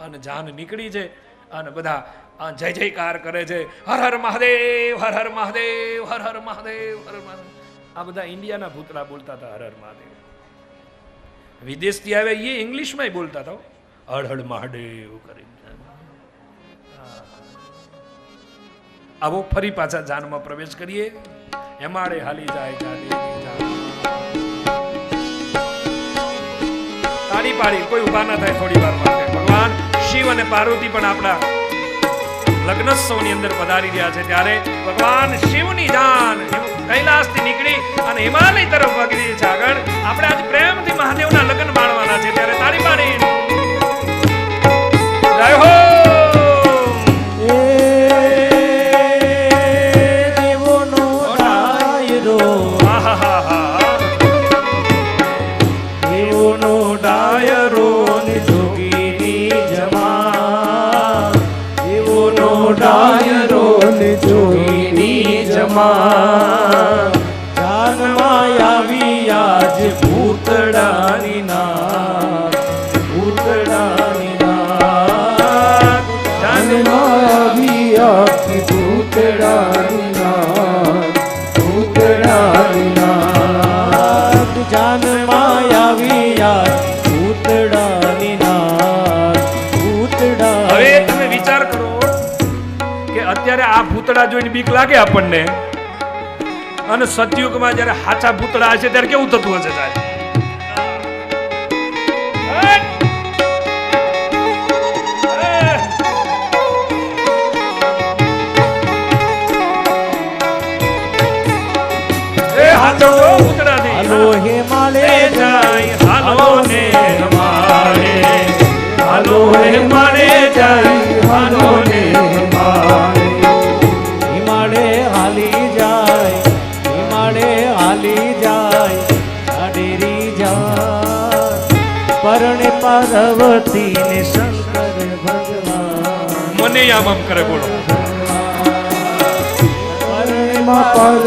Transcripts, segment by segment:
અને જાન નીકળી છે અને બધા જય જયકાર કરે છે, હર હર મહાદેવ, હર હર મહાદેવ, હર હર મહાદેવ, હર હર મહાદેવ. આ બધા ઇન્ડિયાના ભૂતળા બોલતા હતા હર હર મહાદેવ. વિદેશથી આવે એ ઇંગ્લિશમાં બોલતા હતા હર હર મહાદેવ કરી. આવો ફરી પાછા જાનમાં પ્રવેશ કરીએ. હેમાડે હાલી જાય તાળી પાડી કોઈ ઉભા ના થાય થોડી વાર માટે. ભગવાન શિવ અને પાર્વતી પણ આપણા લગ્નોત્સવની અંદર પધારી રહ્યા છે ત્યારે ભગવાન શિવની જાન કૈલાસથી નીકળી અને હિમાલય તરફ વગી રહી છે. આગળ આપણે આજ પ્રેમથી મહાદેવના લગ્ન માણવાના છે ત્યારે તાળી પાડી જય હો. જાનમાં આવી આજ ભૂતડાની નાથ, ભૂતડાની નાથ. જાનમાં આવી આજ ભૂતડાની નાથ, ભૂતડાની નાથ. જાનમાં આવી આજ ભૂતડાની નાથ, ભૂતડા. હવે તમે વિચાર કરો કે અત્યારે આ ભૂતડા જોઈને બીક લાગે આપણને, અને સતયુગમાં જયારે હાચા ભૂતડા હશે ત્યારે કેવું થતું હશે સાહેબ? હાલો હે માલે જાય, હાલો ને મારે, હાલો હે માલે જાય, હાલો ને મારે. હિમાડે હાલી જાય, હિમાડે હાલી જાય, આડેરી જાય પરણે પાર્વતી ને શંકર ભગવાન. મને આમ આમ કરે બોલો,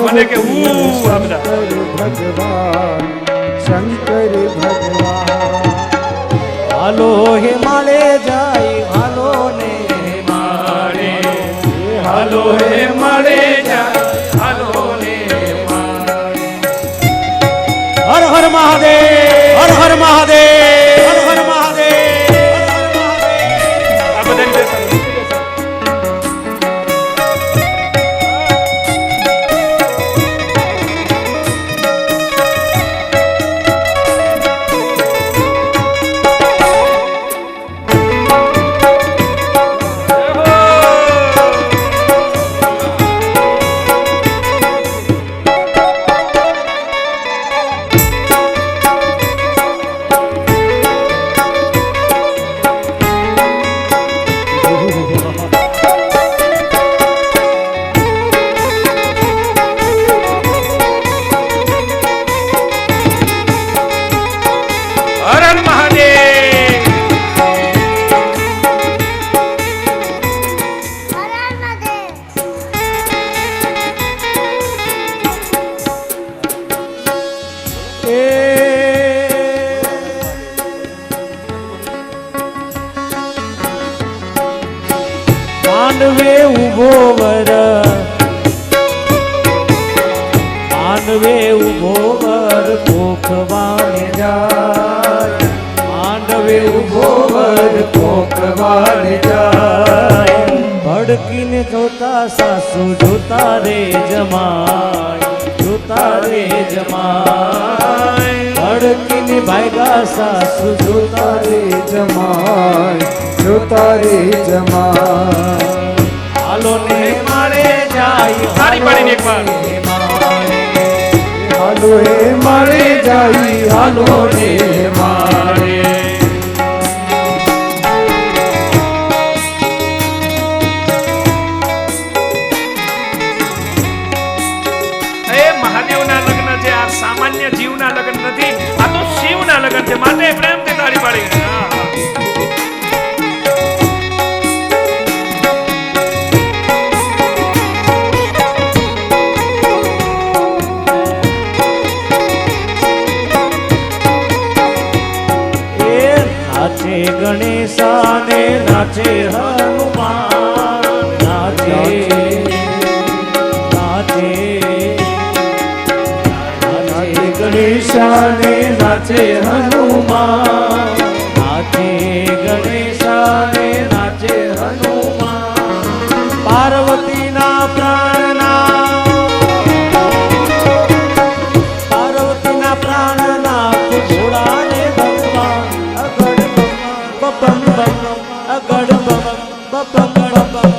મને કે ભગવાન શંકર ભગવાન. હાલો હે માલે જાય, હાલો ને મારે, હાલો હે માલે જાય, હાલો ને મારે. હર હર મહાદેવ, હર હર મહાદેવ, હર હર મહાદેવ. આ બધાને માંડવે ઉભો વર, માંડવે ઉભો વર પોખવાને જાય, માંડવે ઉભો વર પોખવાને જાય. ભડકીને જોતા સાસુ જોતા રે જમાય, જોતા રે જમાય. ભડકીને ભાગ્યા સાસુ જોતા રે જમાય, જોતા રે જમાય. હાલો ને મારે જાય, તાળી પાડીને એકવાર. હાલો હે મારે જાય, હાલો ને મારે. મહાદેવના લગ્ન છે, આ સામાન્ય જીવના લગ્ન નથી, આ તો શિવના લગ્ન છે. માટે પ્રેમથી તાળી પાડી. ગણેશાને નાચે હનુમાન નાચે નાચે નાચે ગણેશાને નાચે હનુમાન નાચે ગણેશાને નાચે હનુમાન પાર્વતીના પ્રાણના પ્રાણનાથ ભોળાને ભગવાન અગડ બપમ બમ અગડ બમ બપમ બમ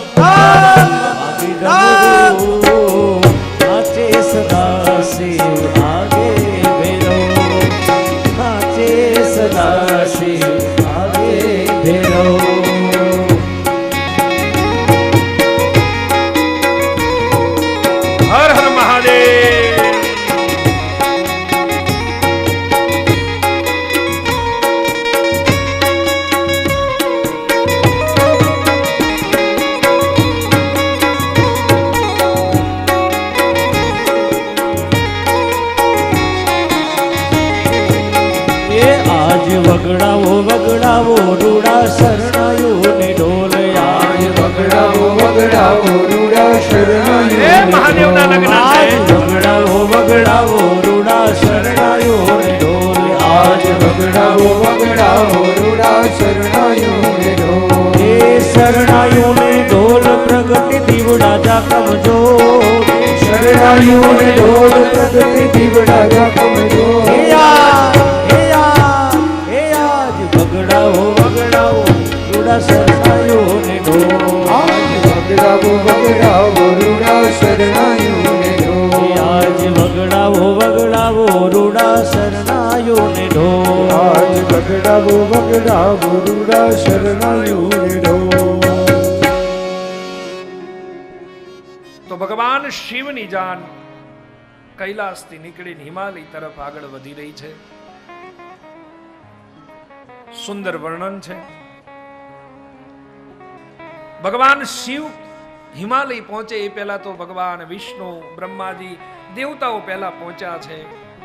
નાચે સદા શિવ આગે ભેરો નાચે સદા શિવ આગે ભેરો હર હર મહાદેવ. વગડાવો વગડાવો રૂડા શરણાયોને ઢોલ આજ વગડાવો વગડાવો રૂડા શરણાયો એ મહાદેવના લગ્ન છે. વગડાવો વગડાવો રૂડા શરણાયોને ઢોલ આજ વગડાવો વગડાવો રૂડા શરણાયોને ઢોલ એ શરણાયોને ઢોલ પ્રગતિ દીવડા જા કમજો શરણાયોને ઢોલ પ્રગતિ દીવડા જા કમજો વગડાવો વગડાવો રૂડા શરણાયોને ઢોલ આજ વગડાવો વગડાવો રૂડા શરણાયોને ઢોલ આજ વગડાવો વગડાવો રૂડા શરણાયોને ઢોલ આજ વગડાવો વગડાવો રૂડા શરણાયોને ઢોલ. તો ભગવાન શિવની જાન કૈલાસથી નીકળીને હિમાલય તરફ આગળ વધી રહી છે. સુંદર વર્ણન છે. ભગવાન શિવ હિમાલય પહોંચે એ પહેલા તો ભગવાન વિષ્ણુ બ્રહ્માજી દેવતાઓ પહેલા પહોંચ્યા છે.